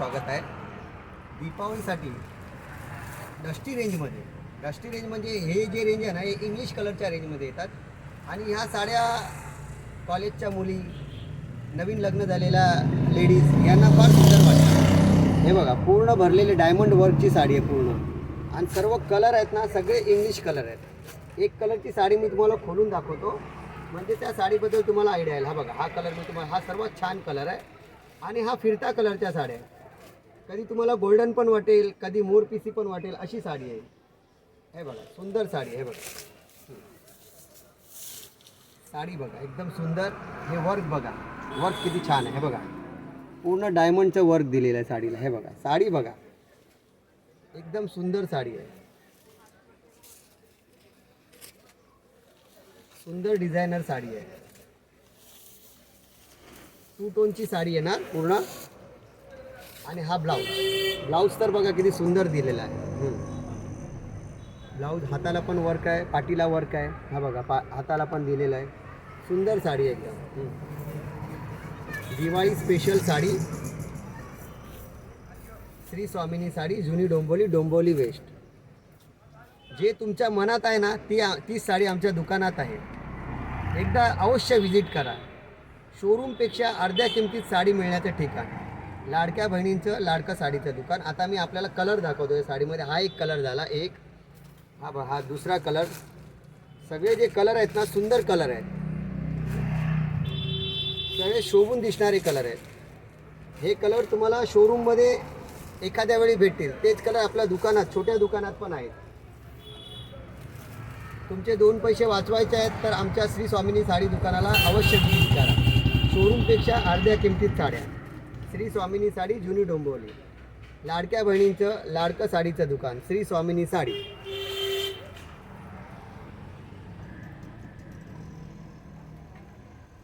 स्वागत आहे. दीपावलीसाठी डस्टी रेंजमध्ये, डस्टी रेंज म्हणजे हे जे रेंज आहे ना, हे इंग्लिश कलरच्या रेंजमध्ये येतात. आणि ह्या साड्या कॉलेजच्या मुली, नवीन लग्न झालेल्या लेडीज यांना फार सुंदर वाटतात. हे बघा, पूर्ण भरलेले डायमंड वर्कची साडी आहे पूर्ण. आणि सर्व कलर आहेत ना, सगळे इंग्लिश कलर आहेत. एक कलरची साडी मी तुम्हाला खोलून दाखवतो, म्हणजे त्या साडीबद्दल तुम्हाला आयडिया येईल. हा बघा, हा कलर मी तुम्हाला, हा सर्वात छान कलर आहे. आणि हा फिरता कलरच्या साड्या आहे. कधी तुम्हाला गोल्डन पण वाटेल, कधी मोरपिसी पण वाटेल, अशी साडी आहे. हे बघा, सुंदर साडी आहे. बघा साडी, बघा एकदम सुंदर. हे वर्क बघा, वर्क किती छान आहे. हे बघा, पूर्ण डायमंडचं वर्क दिलेलं आहे साडीला. हे बघा, साडी बघा, एकदम सुंदर साडी आहे. सुंदर डिझायनर साडी आहे. टू टोनची साडी येणार पूर्ण. आणि हा ब्लाऊज, ब्लाऊज तर बघा किती सुंदर दिलेला आहे. ब्लाऊज हाताला पण वर्क आहे, पाठीला वर्क आहे. हा बघा, हाताला पण दिलेला आहे. सुंदर साडी एकदम. दिवाळी स्पेशल साडी, श्री स्वामिनी साडी, जुनी डोंबोली, डोंबोली वेस्ट. जे तुमच्या मनात आहे ना, तीच साडी आमच्या दुकानात आहे. एकदा अवश्य व्हिजिट करा. शोरूमपेक्षा अर्ध्या किमतीत साडी मिळण्याचं ठिकाण, लाडक्या बहिणींचं लाडकं साडीचं दुकान. आता मी आपल्याला कलर दाखवतो या साडीमध्ये. हा एक कलर झाला, एक हा दुसरा कलर. सगळे जे कलर आहेत ना, सुंदर कलर आहेत, सगळे शोभून दिसणारे कलर आहेत. हे कलर तुम्हाला शोरूममध्ये एखाद्या वेळी भेटतील, तेच कलर आपल्या दुकानात, छोट्या दुकानात पण आहेत. तुमचे 2 पैसे वाचवायचे आहेत तर आमच्या श्री स्वामिनी साडी दुकानाला अवश्य व्हिजिट करा. शोरूमपेक्षा अर्ध्या किमतीत साड्या. श्री स्वामिनी साडी, जुनी डोंबिवली. लाडक्या बहिणींचं लाडकं साडीचं दुकान, श्री स्वामिनी साडी.